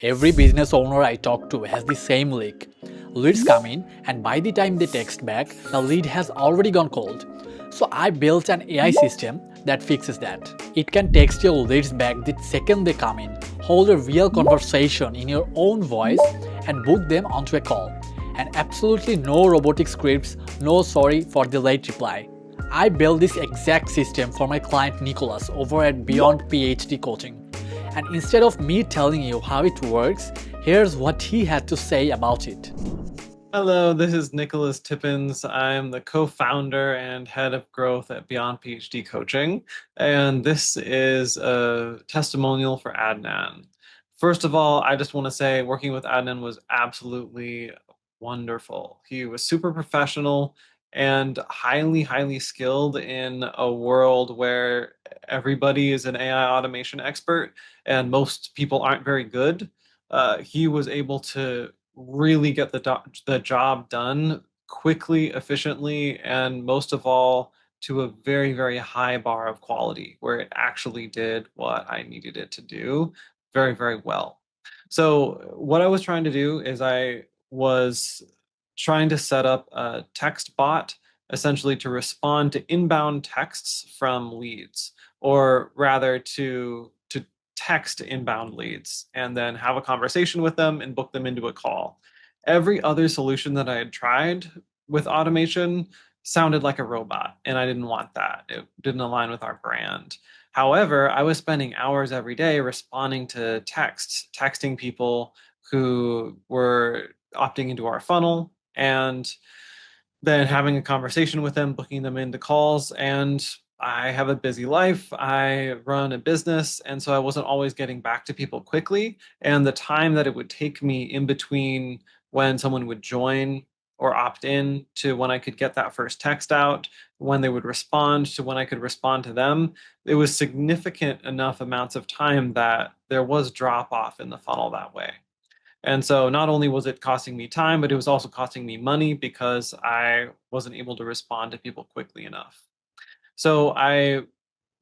Every business owner I talk to has the same leak. Leads come in, and by the time they text back, the lead has already gone cold. So I built an AI system that fixes that. It can text your leads back the second they come in, hold a real conversation in your own voice, and book them onto a call. And absolutely no robotic scripts, no sorry for the late reply. I built this exact system for my client Nicholas over at Beyond PhD Coaching. And instead of me telling you how it works, here's what he had to say about it. Hello, this is Nicholas Tippins. I'm the co-founder and head of growth at Beyond PhD Coaching, and this is a testimonial for Adnan. First of all, I just want to say working with Adnan was absolutely wonderful. He was super professional and highly skilled in a world where everybody is an AI automation expert and most people aren't very good. He was able to really get the job done quickly, efficiently, and most of all, to a very high bar of quality where it actually did what I needed it to do very well. So what I was trying to do is I was trying to set up a text bot essentially to respond to inbound texts from leads, or rather to text inbound leads and then have a conversation with them and book them into a call. Every other solution that I had tried with automation sounded like a robot, and I didn't want that. It didn't align with our brand. However, I was spending hours every day responding to texts, texting people who were opting into our funnel, and then having a conversation with them, booking them into calls. And I have a busy life. I run a business. And so I wasn't always getting back to people quickly. And the time that it would take me in between when someone would join or opt in to when I could get that first text out, when they would respond to when I could respond to them, it was significant enough amounts of time that there was drop off in the funnel that way. And so not only was it costing me time, but it was also costing me money because I wasn't able to respond to people quickly enough. So I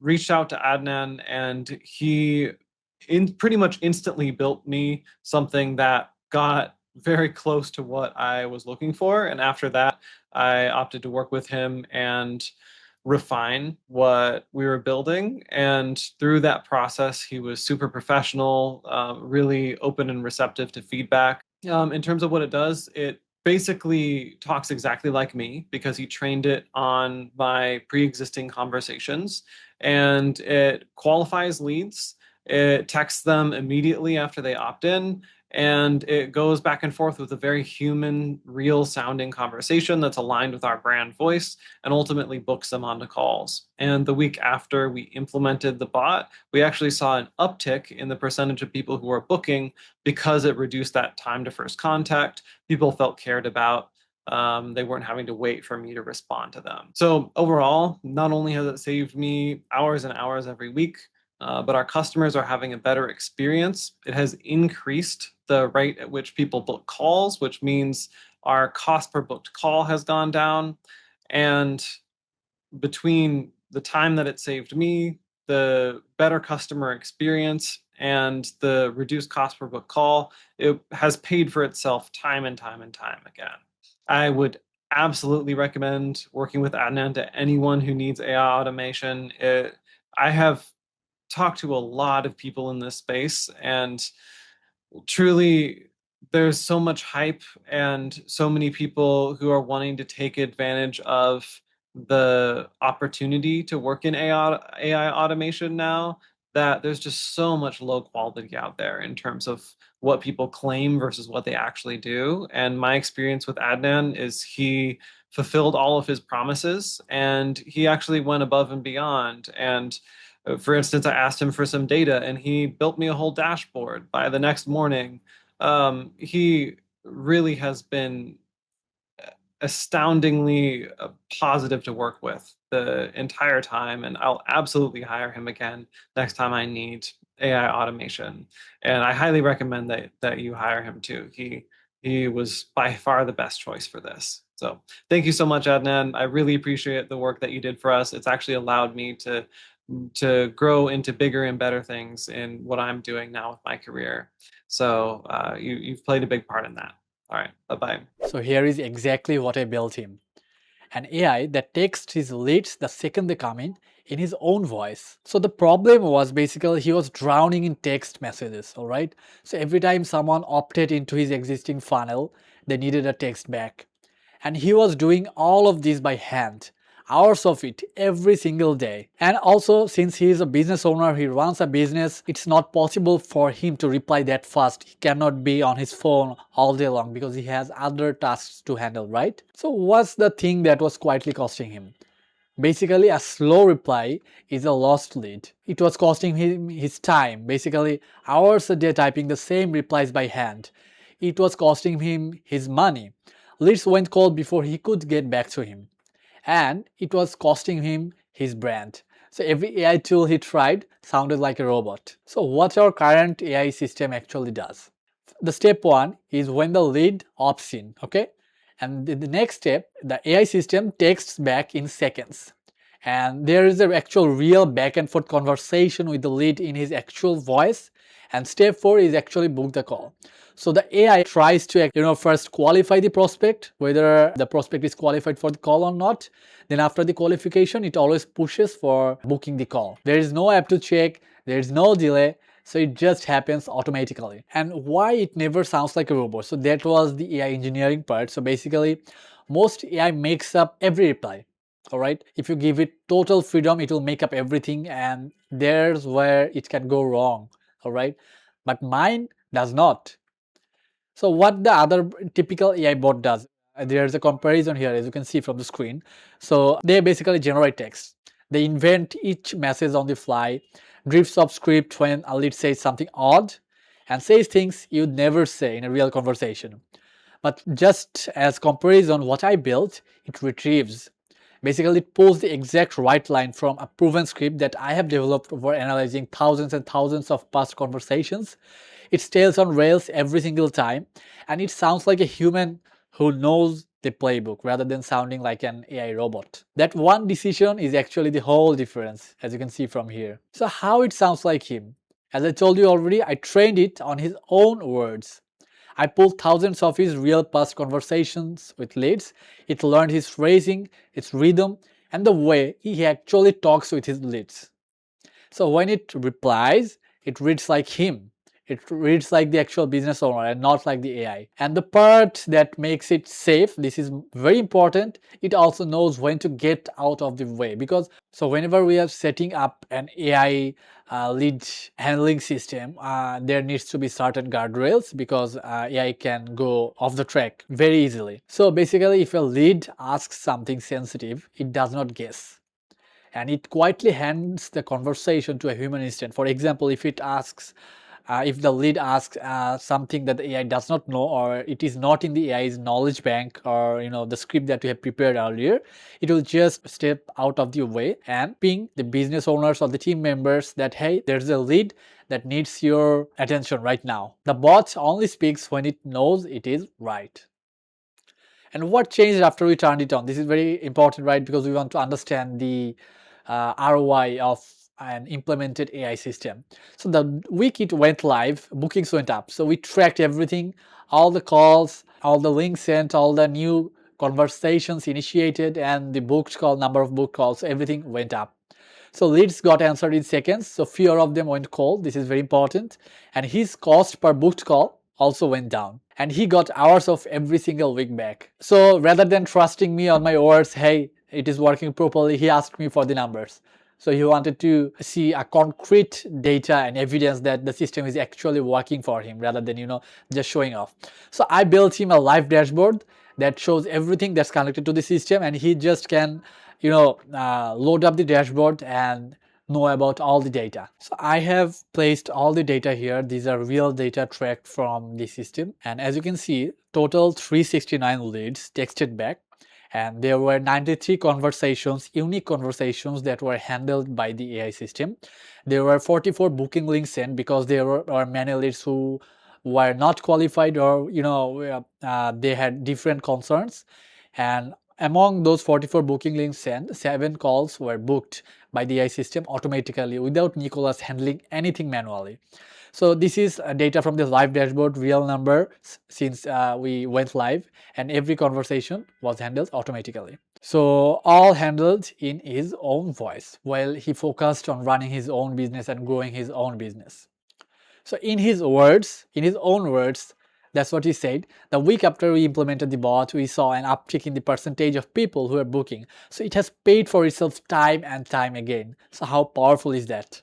reached out to Adnan, and he pretty much instantly built me something that got very close to what I was looking for. And after that, I opted to work with him and refine what we were building. And through that process, he was super professional, really open and receptive to feedback. In terms of what it does, it basically talks exactly like me because he trained it on my pre-existing conversations, and it qualifies leads. It texts them immediately after they opt in, and it goes back and forth with a very human, real sounding conversation that's aligned with our brand voice, and ultimately books them onto calls. And the week after we implemented the bot, we actually saw an uptick in the percentage of people who were booking because it reduced that time to first contact. People felt cared about. They weren't having to wait for me to respond to them. So overall, not only has it saved me hours and hours every week, but our customers are having a better experience. It has increased the rate at which people book calls, which means our cost per booked call has gone down. And between the time that it saved me, the better customer experience, and the reduced cost per book call, it has paid for itself time and time and time again. I would absolutely recommend working with Adnan to anyone who needs AI automation. I have talked to a lot of people in this space, and truly there's so much hype and so many people who are wanting to take advantage of the opportunity to work in AI automation now, that there's just so much low quality out there in terms of what people claim versus what they actually do. And my experience with Adnan is he fulfilled all of his promises, and he actually went above and beyond. And for instance, I asked him for some data, and he built me a whole dashboard by the next morning. He really has been astoundingly positive to work with the entire time, and I'll absolutely hire him again next time I need AI automation. And I highly recommend that you hire him too. He was by far the best choice for this. So thank you so much, Adnan. I really appreciate the work that you did for us. It's actually allowed me to grow into bigger and better things in what I'm doing now with my career. So you've played a big part in that. All right, bye-bye. So here is exactly what I built him. An AI that texts his leads the second they come in his own voice. So the problem was basically he was drowning in text messages, all right? So every time someone opted into his existing funnel, they needed a text back. And he was doing all of this by hand, hours of it every single day. And also, since he is a business owner, he runs a business, it's not possible for him to reply that fast. He cannot be on his phone all day long because he has other tasks to handle, right? So what's the thing that was quietly costing him? Basically, a slow reply is a lost lead. It was costing him his time, basically hours a day typing the same replies by hand. It was costing him his money. Leads went cold before he could get back to him. And it was costing him his brand. So every AI tool he tried sounded like a robot. So what our current AI system actually does? The step one is when the lead opts in, okay? And the next step, the AI system texts back in seconds. And there is an actual real back and forth conversation with the lead in his actual voice. And step four is actually book the call. So the AI tries to, first qualify the prospect, whether the prospect is qualified for the call or not. Then after the qualification, it always pushes for booking the call. There is no app to check, there is no delay, so it just happens automatically. And why it never sounds like a robot? So that was the AI engineering part. So basically, most AI makes up every reply. All right. If you give it total freedom, it will make up everything, and there's where it can go wrong. All right. But mine does not. So what the other typical AI bot does, there's a comparison here as you can see from the screen. So they basically generate text. They invent each message on the fly, drifts off script when a lead says something odd, and says things you'd never say in a real conversation. But just as comparison, what I built, it retrieves. Basically, it pulls the exact right line from a proven script that I have developed over analyzing thousands and thousands of past conversations. It stays on rails every single time, and it sounds like a human who knows the playbook rather than sounding like an AI robot. That one decision is actually the whole difference, as you can see from here. So, how it sounds like him? As I told you already, I trained it on his own words. I pulled thousands of his real past conversations with leads. It learned his phrasing, its rhythm, and the way he actually talks with his leads. So when it replies, it reads like him. It reads like the actual business owner and not like the AI. And the part that makes it safe, this is very important, it also knows when to get out of the way. Because so whenever we are setting up an AI lead handling system, there needs to be certain guardrails because AI can go off the track very easily. So basically, if a lead asks something sensitive, it does not guess, and it quietly hands the conversation to a human instant. For example, if it asks, if the lead asks something that the AI does not know, or it is not in the AI's knowledge bank, or the script that we have prepared earlier, it will just step out of the way and ping the business owners or the team members that, hey, there's a lead that needs your attention right now. The bot only speaks when it knows it is right. And what changed after we turned it on? This is very important, right? Because we want to understand the ROI of an implemented AI system. So the week it went live, bookings went up. So we tracked everything, all the calls, all the links sent, all the new conversations initiated, and the booked call, number of booked calls, everything went up. So leads got answered in seconds. So fewer of them went cold. This is very important. And his cost per booked call also went down. And he got hours of every single week back. So rather than trusting me on my words, hey, it is working properly, he asked me for the numbers. So he wanted to see a concrete data and evidence that the system is actually working for him rather than, just showing off. So I built him a live dashboard that shows everything that's connected to the system, and he just can, load up the dashboard and know about all the data. So I have placed all the data here. These are real data tracked from the system. And as you can see, total 369 leads texted back. And there were 93 conversations, unique conversations that were handled by the AI system. There were 44 booking links sent because there were many leads who were not qualified, or they had different concerns. And Among those 44 booking links sent, 7 calls were booked by the AI system automatically without Nicholas handling anything manually. So this is data from the live dashboard, real numbers since we went live, and every conversation was handled automatically. So all handled in his own voice while he focused on running his own business and growing his own business. So in his words, in his own words, that's what he said. The week after we implemented the bot, we saw an uptick in the percentage of people who are booking. So it has paid for itself time and time again. So how powerful is that?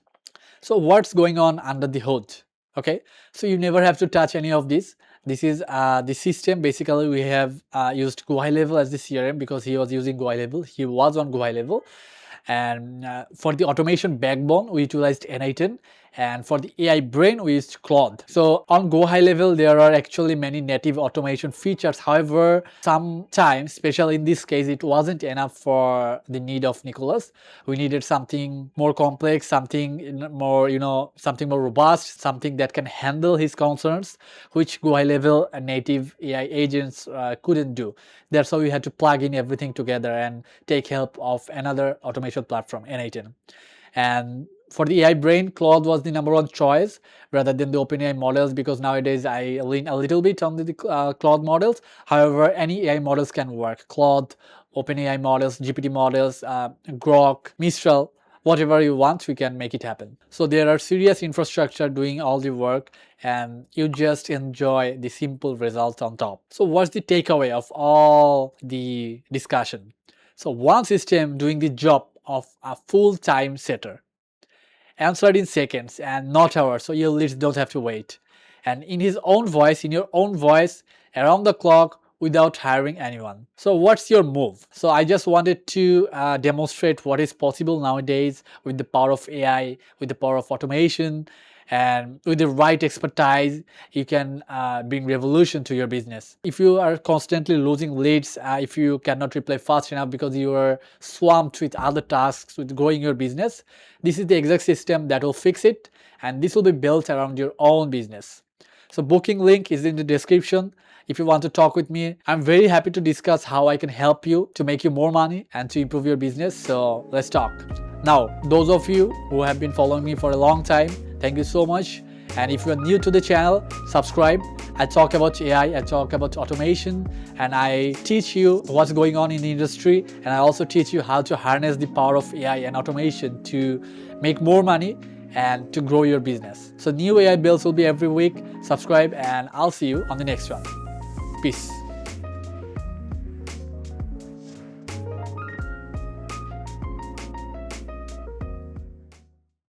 So what's going on under the hood? Okay, so you never have to touch any of this. This is the system. Basically, we have used GUI level as the CRM because he was using GUI level. He was on GUI level. And for the automation backbone, we utilized N8N. And for the AI brain, we used Claude. So on Go High level, there are actually many native automation features. However, sometimes, especially in this case, it wasn't enough for the need of Nicholas. We needed something more complex, something more, something more robust, something that can handle his concerns, which Go High level native AI agents couldn't do. That's how we had to plug in everything together and take help of another automation platform, N8N. And for the AI brain, Claude was the number one choice rather than the OpenAI models, because nowadays I lean a little bit on the Claude models. However, any AI models can work. Claude, OpenAI models, GPT models, Grok, Mistral, whatever you want, we can make it happen. So there are serious infrastructure doing all the work, and you just enjoy the simple results on top. So what's the takeaway of all the discussion? So one system doing the job of a full-time setter, answered in seconds and not hours, so your leads don't have to wait. And in his own voice, in your own voice, around the clock, without hiring anyone. So what's your move? So I just wanted to demonstrate what is possible nowadays with the power of AI, with the power of automation, and with the right expertise, you can bring revolution to your business. If you are constantly losing leads, if you cannot reply fast enough because you are swamped with other tasks with growing your business, this is the exact system that will fix it, and this will be built around your own business. So booking link is in the description. If you want to talk with me, I'm very happy to discuss how I can help you to make you more money and to improve your business. So let's talk. Now, those of you who have been following me for a long time, thank you so much. And if you are new to the channel, subscribe. I talk about AI, I talk about automation, and I teach you what's going on in the industry, and I also teach you how to harness the power of AI and automation to make more money and to grow your business. So new AI builds will be every week. Subscribe, and I'll see you on the next one. Peace.